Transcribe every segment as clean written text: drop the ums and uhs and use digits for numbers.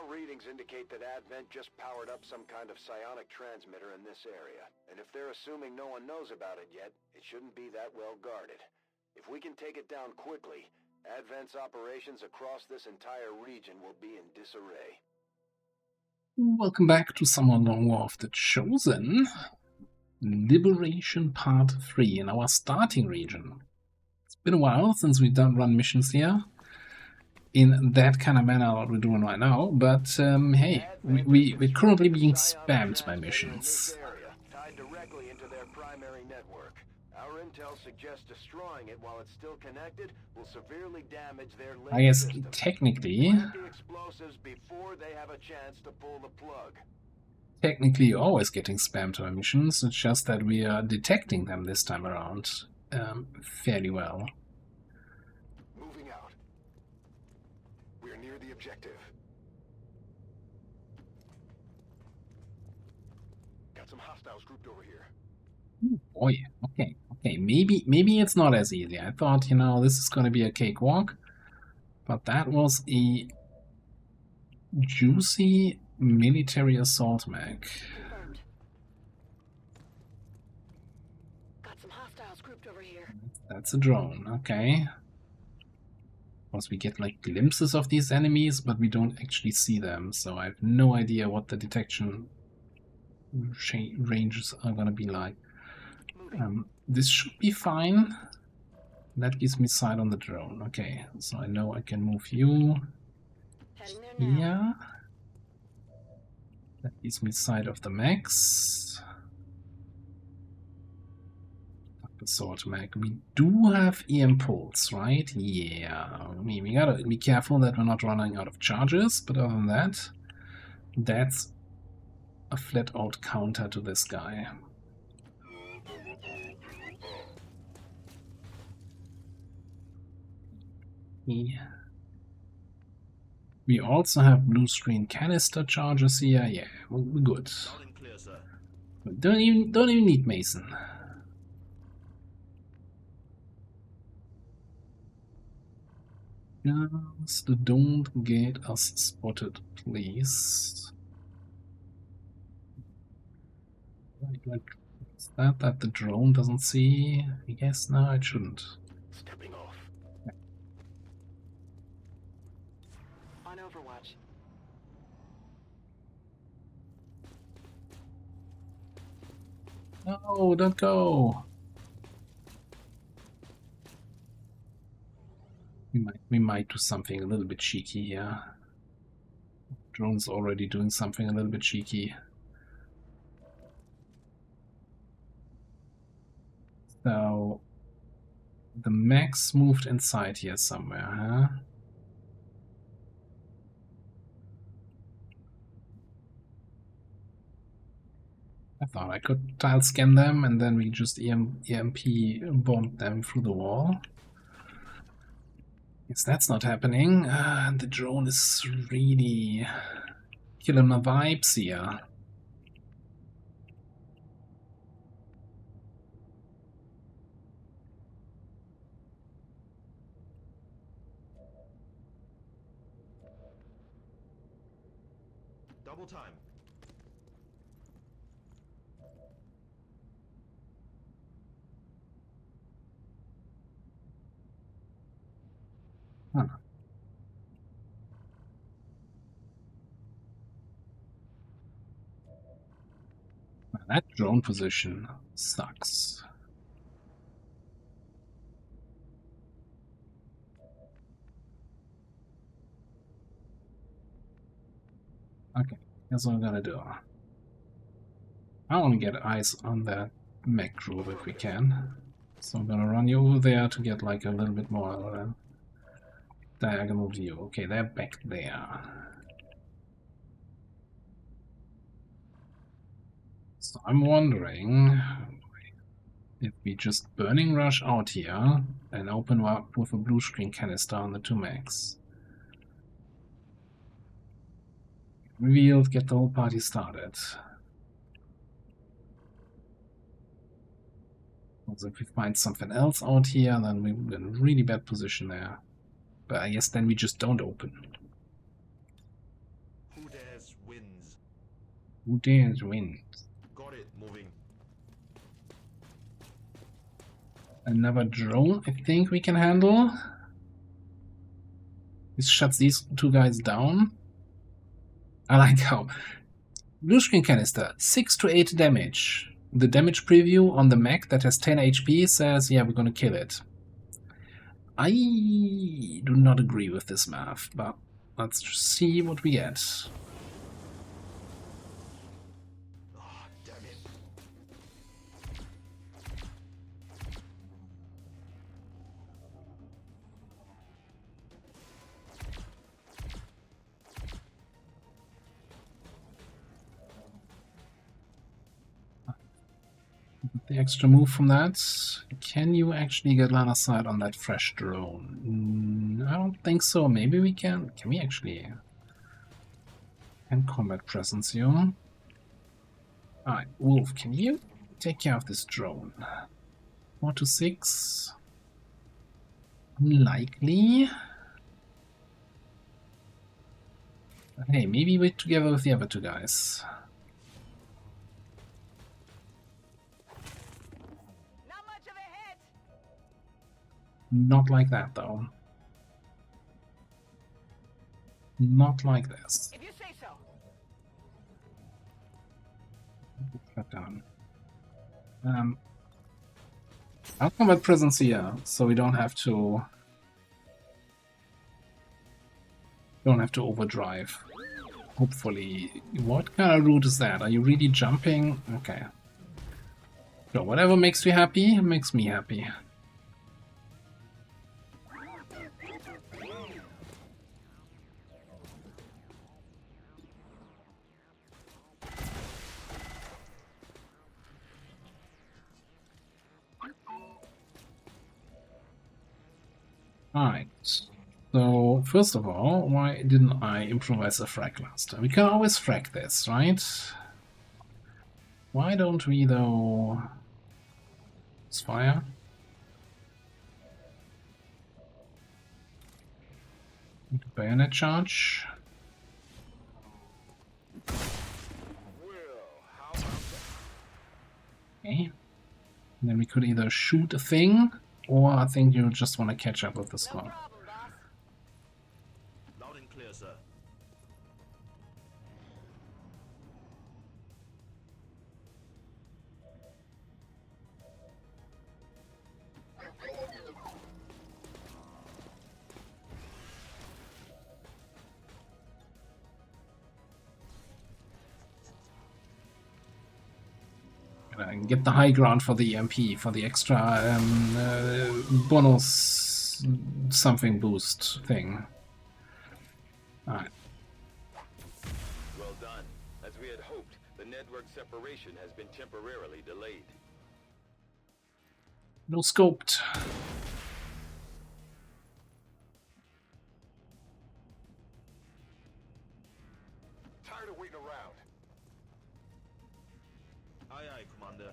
readings indicate that Advent just powered up some kind of psionic transmitter in this area. And if they're assuming no one knows about it yet, it shouldn't be that well guarded. If we can take it down quickly, Advent's operations across this entire region will be in disarray. Welcome back to some more Long War of the Chosen. Liberation Part 3 in our starting region. It's been a while since we've run missions here in that kind of manner what we're doing right now, but hey, we're currently being spammed by missions. Tied directly into their primary network. Our intel suggests destroying it while it's still connected will severely damage their link I guess system. technically, Plant the explosives before they have a chance to pull the plug. Technically always getting spammed by missions, it's just that we are detecting them this time around fairly well. Moving out. We're near the objective. Got some hostiles grouped over here. Ooh, boy, okay, maybe it's not as easy. I thought, you know, this is going to be a cakewalk, but that was a juicy military assault mag. Confirmed. Got some hostiles grouped over here. That's a drone, okay. Of course, we get like glimpses of these enemies, but we don't actually see them, so I have no idea what the detection ranges are gonna be like. This should be fine. That gives me sight on the drone. Okay, so I know I can move you Heading there now. here. That gives me sight of the max. Assault mag. We do have EM pulse, right? Yeah. I mean, we gotta be careful that we're not running out of charges, but other than that, that's a flat-out counter to this guy. Yeah. We also have blue screen canister charges here. Yeah, we're good. Don't even need Mason. Just don't get us spotted, please. Is that the drone doesn't see? I guess no, it shouldn't. Stepping off. On Overwatch. No, don't go. We might do something a little bit cheeky here. Drone's already doing something a little bit cheeky. So the max moved inside here somewhere, huh? I thought I could tile scan them and then we just EMP bomb them through the wall. Guess that's not happening. The drone is really killing my vibes here. Double time. Huh. That drone position sucks. Okay, here's what I'm gonna do. I want to get eyes on that mech group if we can. So I'm gonna run you over there to get like a little bit more of a diagonal view. Okay, they're back there. So I'm wondering if we just burning rush out here and open up with a blue screen canister on the 2 mechs. Revealed, get the whole party started. Also, if we find something else out here, then we're in a really bad position there. But I guess then we just don't open. Who's dares wins. Who dares win? Got it. Moving. Another drone, I think we can handle. This shuts these two guys down. I like how Bluescreen Canister, 6 to 8 damage. The damage preview on the mech that has 10 HP says, yeah, we're gonna kill it. I do not agree with this math, but let's see what we get. Ah, damn it. The extra move from that. Can you actually get line of sight on that fresh drone? I don't think so. Maybe we can. Can we actually? And combat presence you. Alright, Wolf, can you take care of this drone? 4 to 6. Unlikely. Hey, maybe we're together with the other two guys. Not much of a hit. Not like that, though. Not like this. If you say so. Shut down. I'll combat presence here, so we don't have to overdrive. Hopefully. What kind of route is that? Are you really jumping? Okay. So whatever makes you happy makes me happy. Alright, so first of all, why didn't I improvise a frag last time? We can always frag this, right? Why don't we though... Let's fire. Bayonet charge. Okay. And then we could either shoot a thing, or I think you just want to catch up with the No squad. problem, boss. Loud and clear, sir. Get the high ground for the EMP, for the extra bonus something boost thing. Alright. Well done. As we had hoped, the network separation has been temporarily delayed. No scoped. Tired of waiting around. Aye, aye, Commander.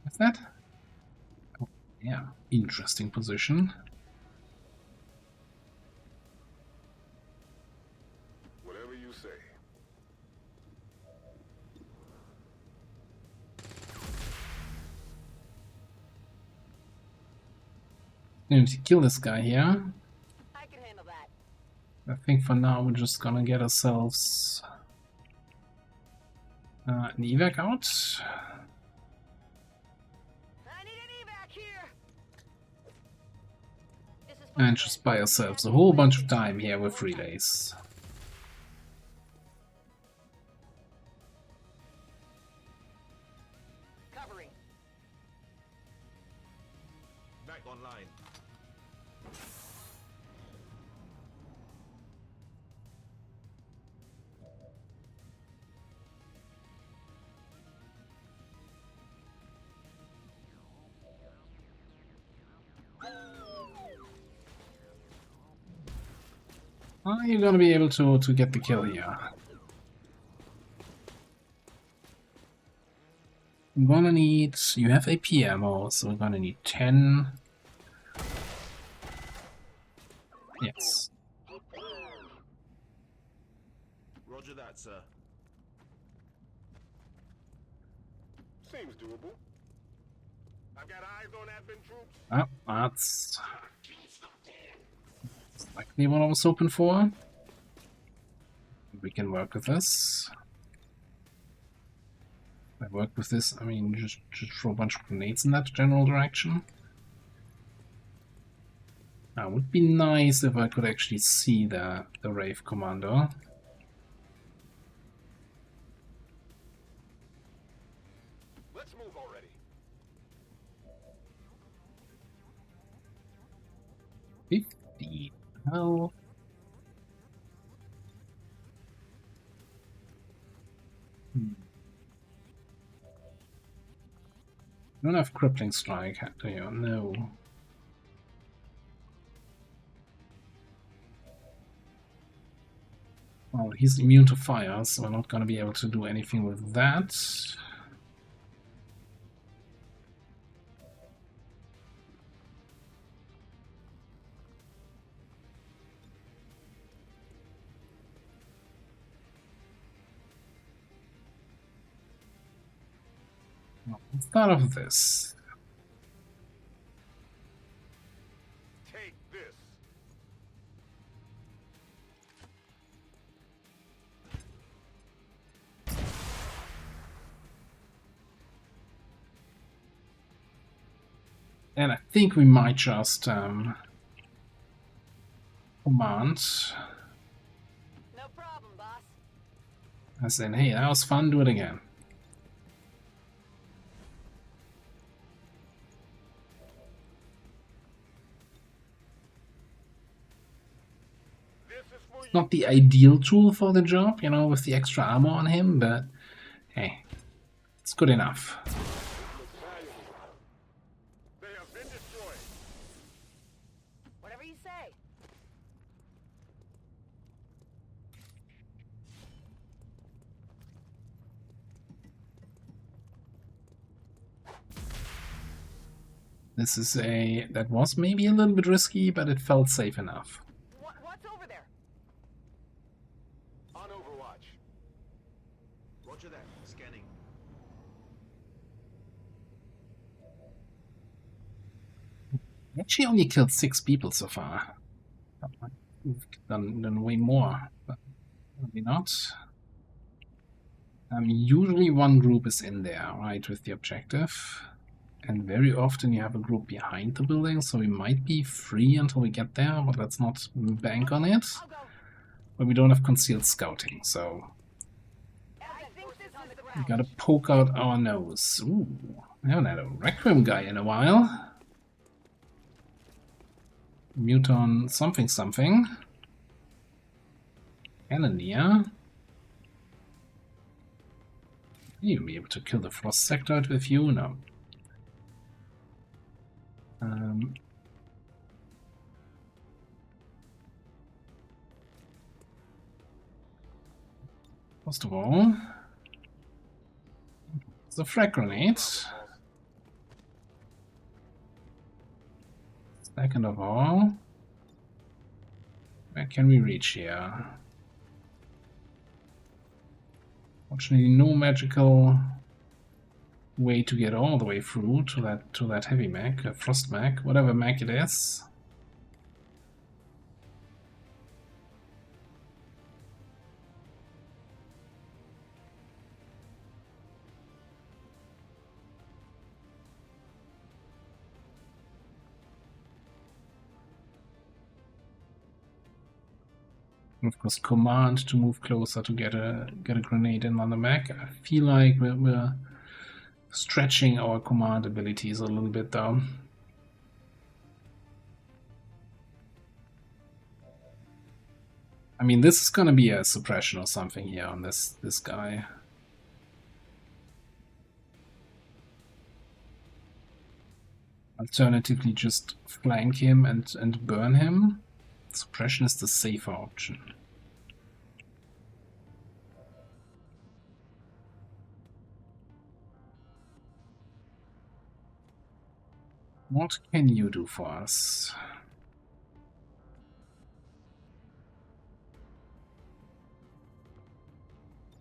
What's that? Oh, yeah, interesting position. Whatever you say. Going to kill this guy here. I can handle that. I think for now we're just gonna get ourselves an evac out. I need an evac here. This is And just buy ourselves a whole bunch of time here with relays. covering. Back online. Are you gonna be able to get the kill here? I'm gonna need... You have AP ammo, so we're gonna need 10. Yes. Roger that, sir. Seems doable. I've got eyes on advent troops. Ah, that's likely what I was hoping for. We can work with this. If I work with this, I mean, just throw a bunch of grenades in that general direction. Now, it would be nice if I could actually see the Wraith Commander. Let's move already. Health. You don't have Crippling Strike, do you? No. Well, he's immune to fire, so we're not going to be able to do anything with that. Well, let's start off with this. Take this. And I think we might just command. No problem, boss. As in, hey, that was fun, do it again. This is for you. Not the ideal tool for the job, you know, with the extra armor on him, but hey, it's good enough. Looks valuable. They have been destroyed. Whatever you say. This is that was maybe a little bit risky, but it felt safe enough. What's over there? On Overwatch. Roger that. Scanning. Actually only killed 6 people so far. We've done way more, but maybe not. Usually one group is in there, right, with the objective. And very often you have a group behind the building, so we might be free until we get there, but let's not bank on it. I'll go. But we don't have concealed scouting, so I think this is the we route. gotta poke out our nose. Ooh, I haven't had a Requiem guy in a while. Muton something something. Cannoneer. You'll be able to kill the Frost Sector with you? No. First of all, the frag grenade. Second of all, where can we reach here? Fortunately, no magical way to get all the way through to that heavy mech, frost mech, whatever mech it is. And of course, command to move closer to get a grenade in on the mech. I feel like we're stretching our command abilities a little bit though. I mean, this is gonna be a suppression or something here on this guy. Alternatively, just flank him and burn him. Suppression is the safer option. What can you do for us?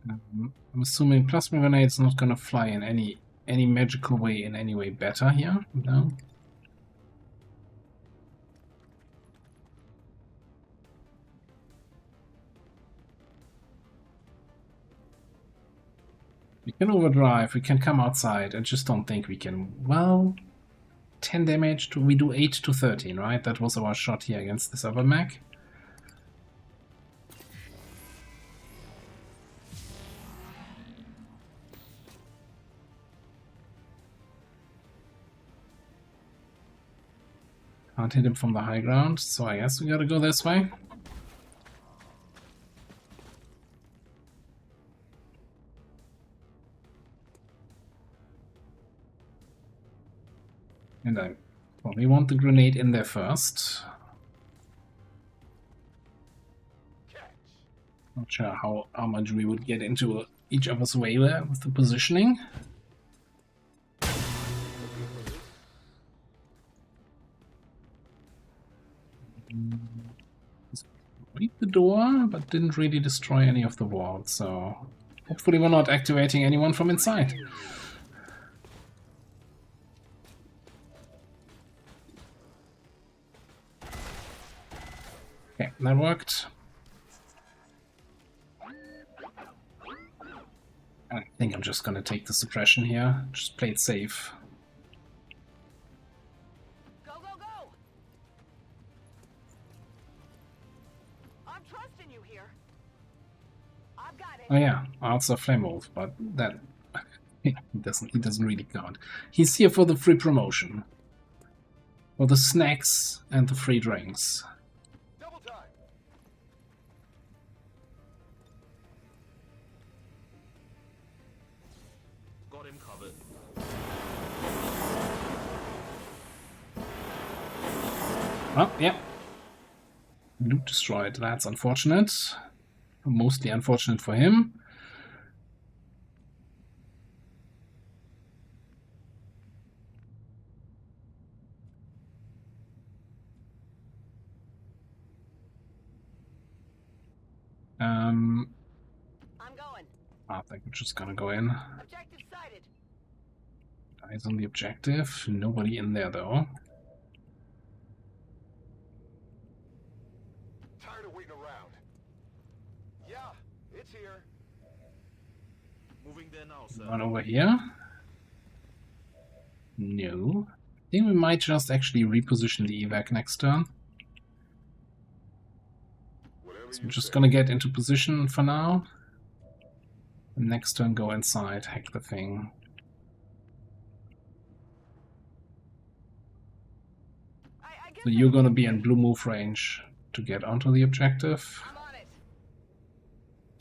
I'm assuming plasma grenade's not gonna fly in any magical way in any way better here. No. We can overdrive, we can come outside. I just don't think we can. Well, 10 damage, we do 8 to 13, right? That was our shot here against this other mech. Can't hit him from the high ground, so I guess we gotta go this way. And I probably want the grenade in there first. Not sure how much we would get into each other's way there with the positioning. Break the door, but didn't really destroy any of the walls, so hopefully we're not activating anyone from inside. Okay, that worked. I think I'm just gonna take the suppression here, just play it safe. Go, go, go! I'm trusting you here. I've got it. Oh yeah, also Flame Wolf, but that he doesn't really count. He's here for the free promotion. For the snacks and the free drinks. Double time. Got him covered. Oh, yeah. Loot destroyed, that's unfortunate. Mostly unfortunate for him. I'm going. I think we're just gonna go in. Objective sighted. Eyes on the objective. Nobody in there though. Tired of waiting around. Yeah, it's here. Moving there now, sir. One over here. No. I think we might just actually reposition the evac next turn. Whatever So you we're just say. gonna get into position for now. And next turn go inside, hack the thing. I guess So you're gonna be in blue move range to get onto the objective. I'm on it.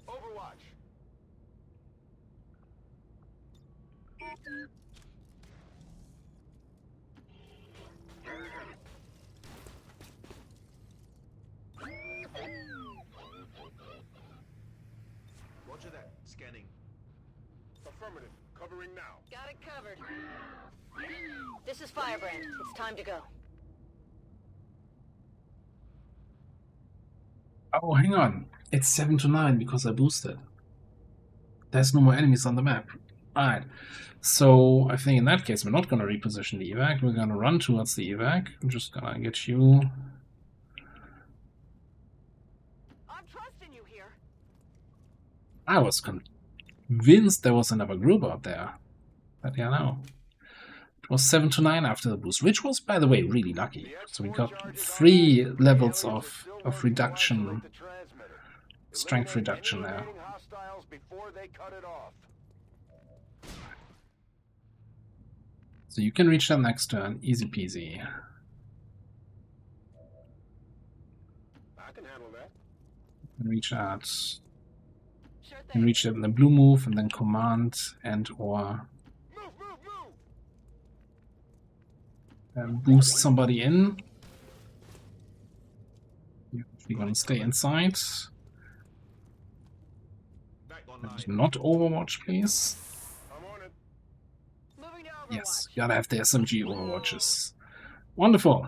Overwatch. Roger that. Scanning. Affirmative. Covering now. Got it covered. This is Firebrand. It's time to go. Oh, hang on. It's 7 to 9 because I boosted. There's no more enemies on the map. Alright. So I think in that case we're not gonna reposition the evac. We're gonna run towards the evac. I'm just gonna get you. I'm trusting you here. I was convinced there was another group out there. But yeah, no. It was 7 to 9 after the boost, which was, by the way, really lucky. So we got 3 levels of reduction, strength reduction there. Hostiles before they cut it off. So you can reach that next turn, easy peasy. I can handle that. You can reach that. Sure You can thing. reach it in the blue move and then command and or Move, move, move. boost somebody in. You're gonna stay inside. Back And online. not Overwatch, please. I'm on it. Moving to Overwatch. Yes, gotta have the SMG Overwatches. Wonderful.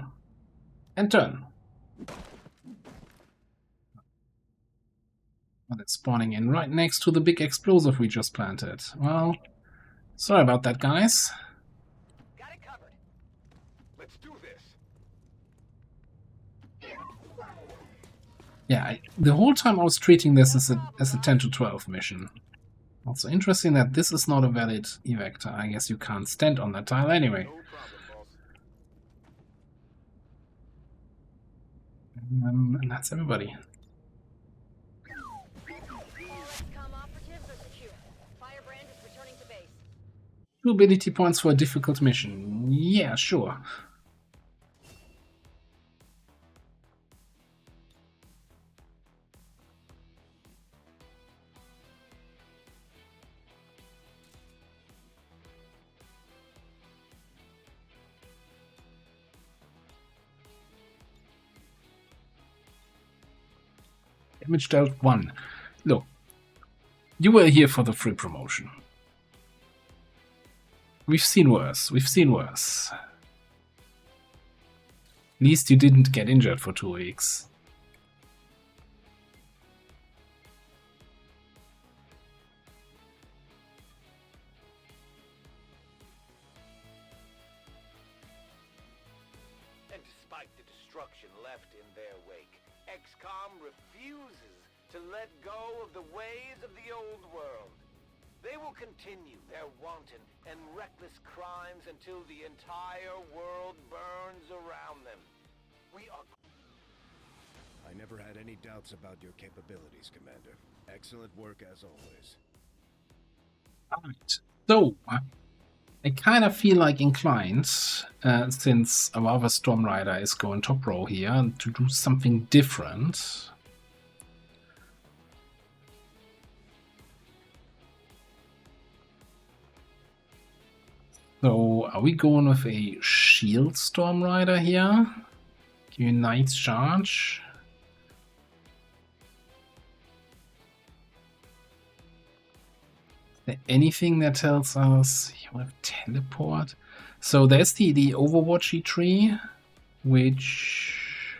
And turn. Well, it's spawning in right next to the big explosive we just planted. Well, sorry about that, guys. Got it covered. Let's do this. Yeah, the whole time I was treating this as a 10 to 12 mission. Also interesting that this is not a valid evector. I guess you can't stand on that tile anyway. No problem, boss. And that's everybody. All XCOM operatives are secure. Firebrand is returning to base. 2 ability points for a difficult mission. Yeah, sure. Damage dealt 1. Look, you were here for the free promotion. We've seen worse. We've seen worse. At least you didn't get injured for 2 weeks. And despite the destruction left in their wake, XCOM refuses to let go of the ways of the old world. They will continue their wanton and reckless crimes until the entire world burns around them. We are... I never had any doubts about your capabilities, Commander. Excellent work as always. Alright, so I kind of feel like inclined, since our other Storm Rider is going top row here, to do something different. So, are we going with a Shield Storm Rider here? Give you Knight's Charge. Is there anything that tells us you have teleport? So there's the Overwatchy tree, which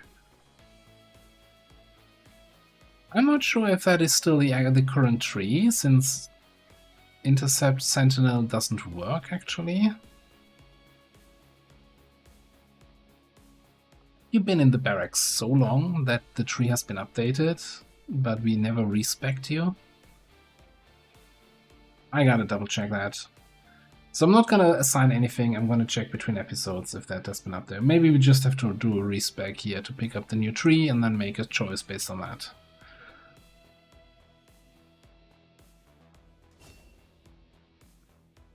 I'm not sure if that is still the current tree, since Intercept Sentinel doesn't work actually. You've been in the barracks so long that the tree has been updated, but we never respect you. I gotta double check that. So I'm not gonna assign anything, I'm gonna check between episodes if that has been up there. Maybe we just have to do a respec here to pick up the new tree and then make a choice based on that.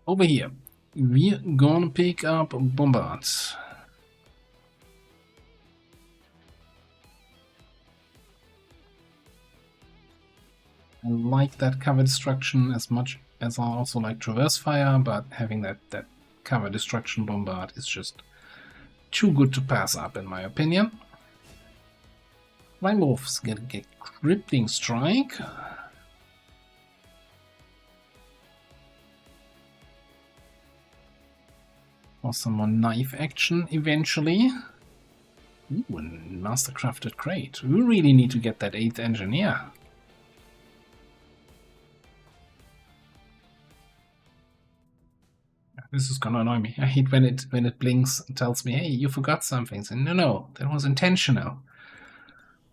Over here, we're gonna pick up Bombard. I like that cover destruction as much as I also like Traverse Fire, but having that cover destruction Bombard is just too good to pass up in my opinion. Flying Wolf's gonna get Crippling Strike. Or some more knife action eventually. Ooh, and Mastercrafted Crate. We really need to get that 8th Engineer. This is gonna annoy me. I hate when it blinks and tells me, hey, you forgot something. So, no, that was intentional.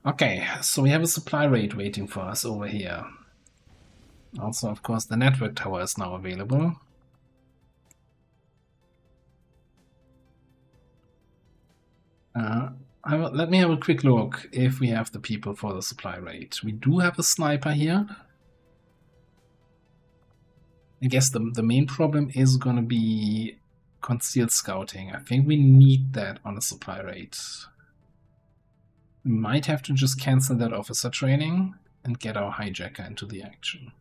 Okay, so we have a supply rate waiting for us over here. Also, of course, the network tower is now available. Let me have a quick look if we have the people for the supply rate. We do have a sniper here. I guess the main problem is going to be concealed scouting. I think we need that on a supply rate. We might have to just cancel that officer training and get our hijacker into the action.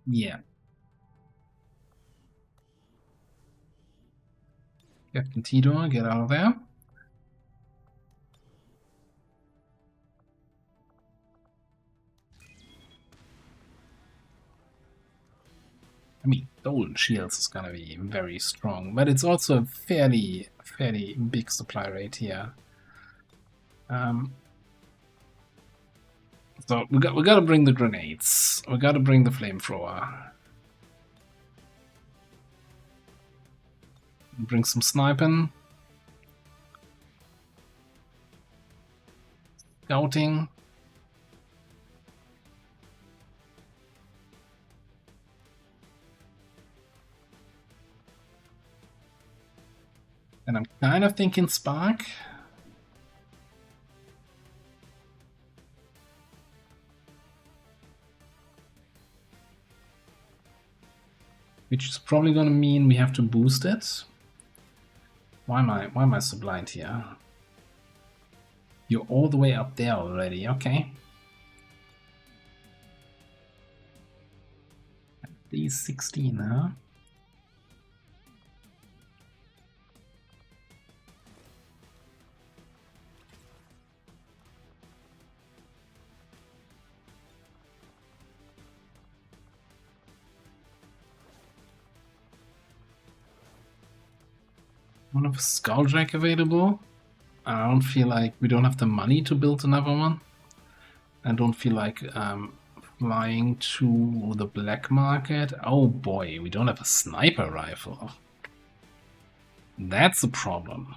Yeah. Captain Tidor, get out of there. I mean, golden shields is gonna be very strong, but it's also a fairly big supply rate here. So we gotta bring the grenades. We gotta bring the flamethrower. Bring some sniping. Scouting. And I'm kind of thinking Spark. Which is probably gonna mean we have to boost it. Why am I so blind here? You're all the way up there already, okay. At least 16, huh? One of a Skulljack available. I don't feel like we don't have the money to build another one. I don't feel like flying to the black market. Oh boy, we don't have a sniper rifle. That's a problem.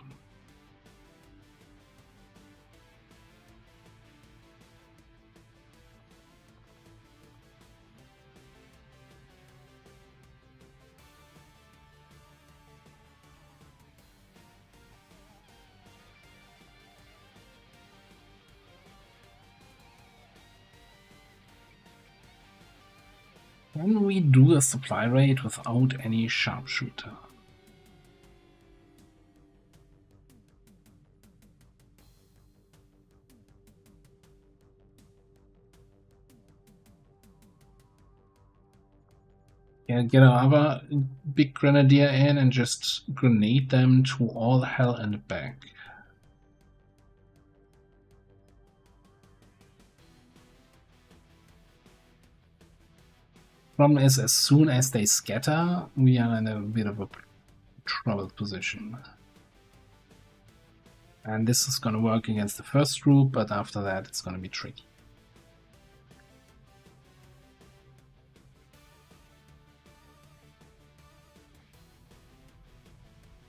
Can we do a supply raid without any sharpshooter? Yeah, get another big grenadier in and just grenade them to all hell and back. Problem is, as soon as they scatter, we are in a bit of a troubled position. And this is going to work against the first group, but after that it's going to be tricky.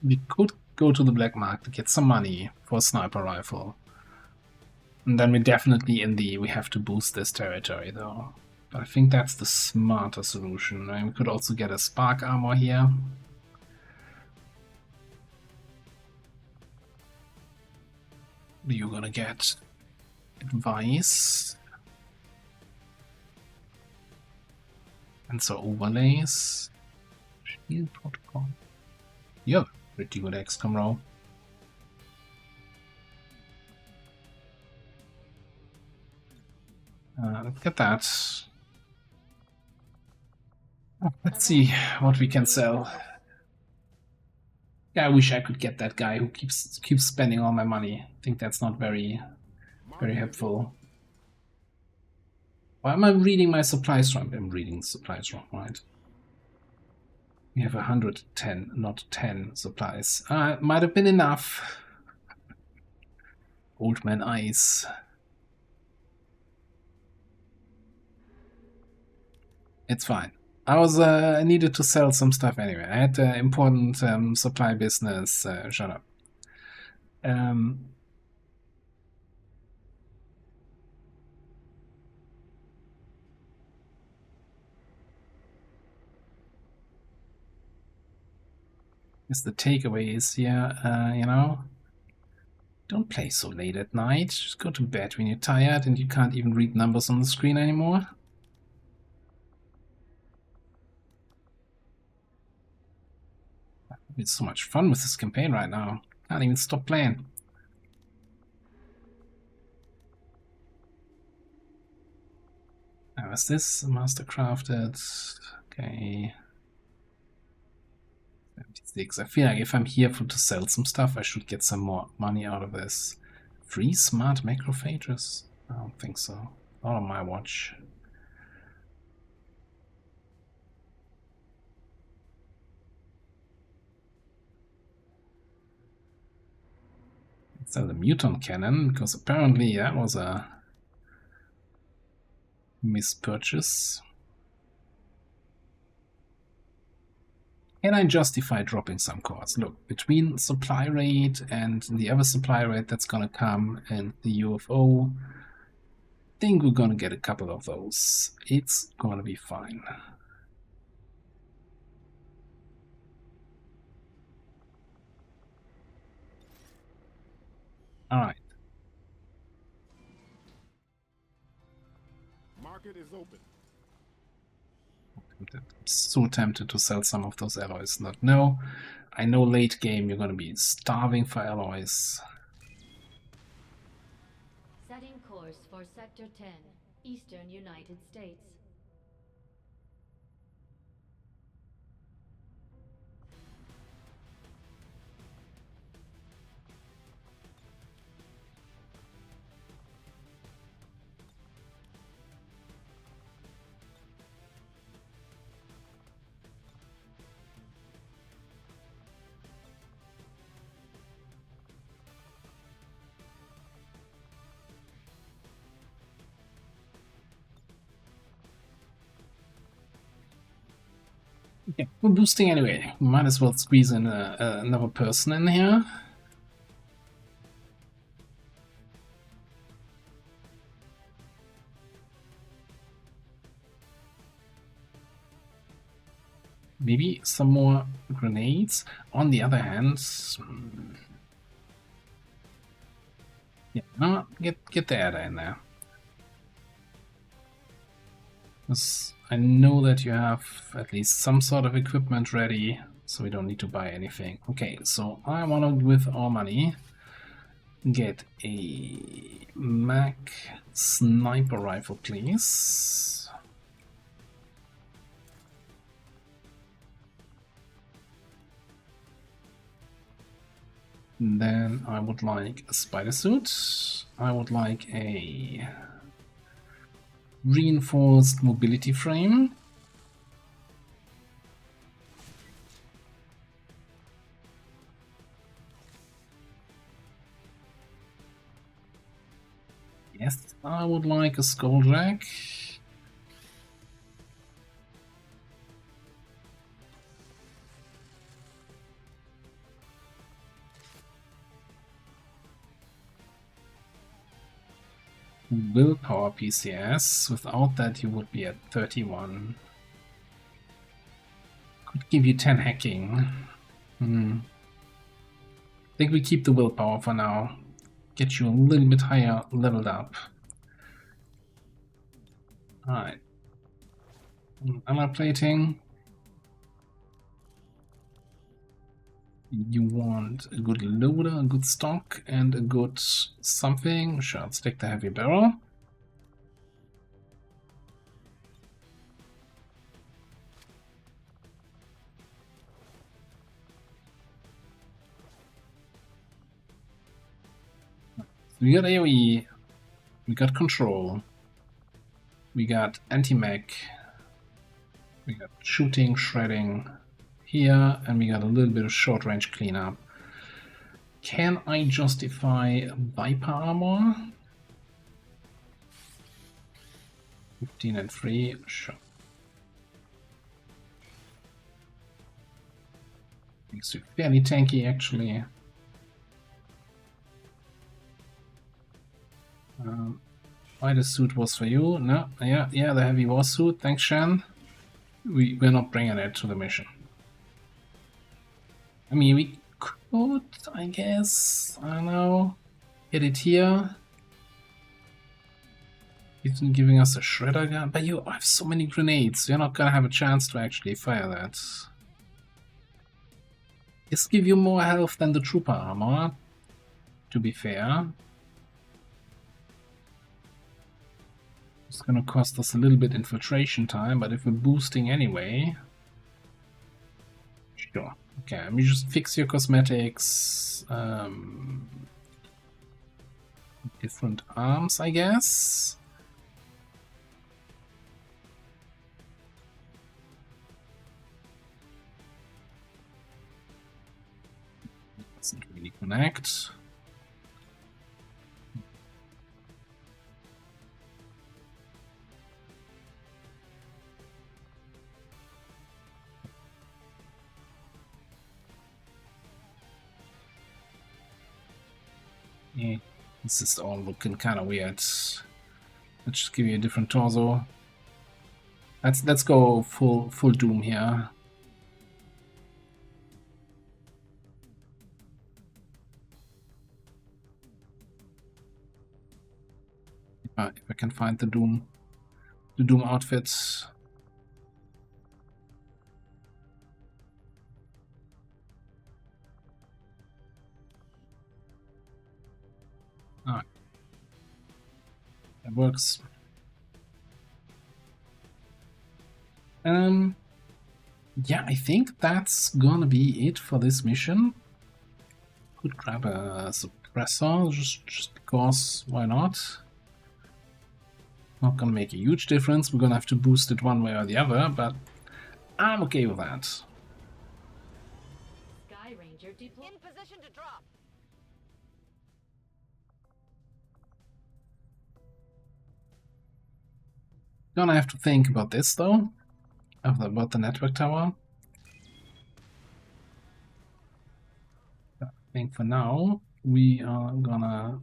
We could go to the black market to get some money for a sniper rifle. And then we're definitely in the we have to boost this territory though. But I think that's the smarter solution. And we could also get a spark armor here. You're gonna get advice. And so overlays. Shield protocol. Yeah, pretty good XCOM roll. Look at that. Oh, let's see what we can sell. Yeah, I wish I could get that guy who keeps spending all my money. I think that's not very helpful. Why am I reading my supplies wrong? I'm reading supplies wrong, right? We have 110, not 10 supplies. It might have been enough. Old man eyes. It's fine. I needed to sell some stuff anyway. I had important supply business. Shut up. Is the takeaway is here, you know, don't play so late at night. Just go to bed when you're tired and you can't even read numbers on the screen anymore. It's so much fun with this campaign right now. Can't even stop playing. Now, is this mastercrafted? Okay. 76. I feel like if I'm here to sell some stuff, I should get some more money out of this. 3 smart macrophages? I don't think so. Not on my watch. Sell the muton cannon, because apparently that was a mispurchase. Can I justify dropping some cores? Look, between supply rate and the other supply rate that's gonna come and the UFO, I think we're gonna get a couple of those. It's gonna be fine. Alright. Market is open. I'm so tempted to sell some of those alloys. Not no. I know late game you're gonna be starving for alloys. Setting course for Sector 10, Eastern United States. Yeah, we're boosting anyway. Might as well squeeze in another person in here. Maybe some more grenades. On the other hand, yeah, no, get the adder in there. Because I know that you have at least some sort of equipment ready, so we don't need to buy anything. Okay, so I want to, with our money, get a Mac sniper rifle, please. Then I would like a spider suit. I would like a reinforced mobility frame. Yes, I would like a skull jack. Willpower PCS. Without that you would be at 31. Could give you 10 hacking. I think we keep the willpower for now. Get you a little bit higher leveled up. Alright. Armor plating. You want a good loader, a good stock, and a good something. Sure, let's take the heavy barrel. We got AoE, we got control, we got anti-mech, we got shooting, shredding here, and we got a little bit of short-range cleanup. Can I justify Viper armor? 15 and 3, sure. Makes you fairly tanky, actually. Why the suit was for you? No, yeah, the heavy war suit. Thanks, Shan. We're not bringing it to the mission. I mean, we could, I guess. I don't know. Get it here. He's giving us a shredder gun, but you have so many grenades. You're not gonna have a chance to actually fire that. This give you more health than the trooper armor, to be fair. It's gonna cost us a little bit infiltration time, but if we're boosting anyway... Sure. Okay, let me just fix your cosmetics. Different arms, I guess. Doesn't really connect. Yeah, this is all looking kind of weird. Let's just give you a different torso. Let's go full Doom here. If I can find the Doom outfits. Alright. That works. Yeah, I think that's gonna be it for this mission. Could grab a suppressor just because, why not? Not gonna make a huge difference. We're gonna have to boost it one way or the other, but I'm okay with that. Sky Ranger deployed. In position to drop. Gonna have to think about this though, about the network tower. I think for now we are gonna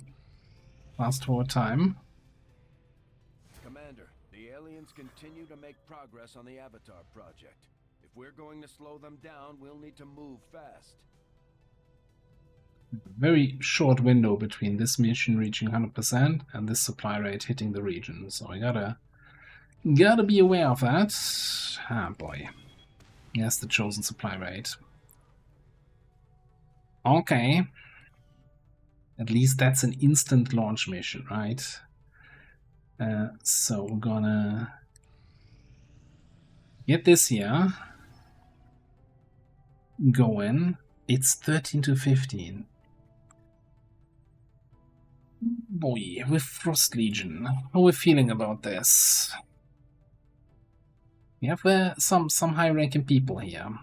fast forward time. Commander, the aliens continue to make progress on the Avatar project. If we're going to slow them down, we'll need to move fast. Very short window between this mission reaching 100% and this supply rate hitting the region, so I gotta be aware of that. Ah boy. Yes, the chosen supply rate. Okay. At least that's an instant launch mission, right? So we're gonna get this here going. It's 13 to 15. Boy, with Frost Legion, how are we feeling about this? We have some high-ranking people here.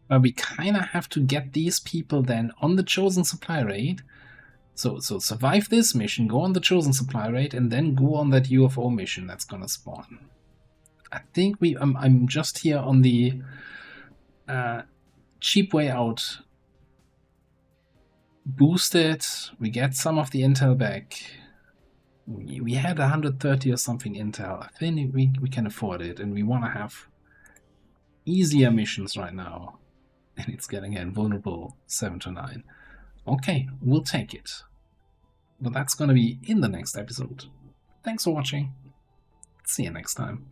But we kind of have to get these people then on the chosen supply rate. So survive this mission, go on the chosen supply rate, and then go on that UFO mission that's gonna spawn. I think I'm just here on the cheap way out. Boost it, we get some of the intel back. We had 130 or something intel. I think we can afford it, and we want to have easier missions right now. And it's getting invulnerable 7 to 9. Okay, we'll take it. But that's gonna be in the next episode. Thanks for watching. See you next time.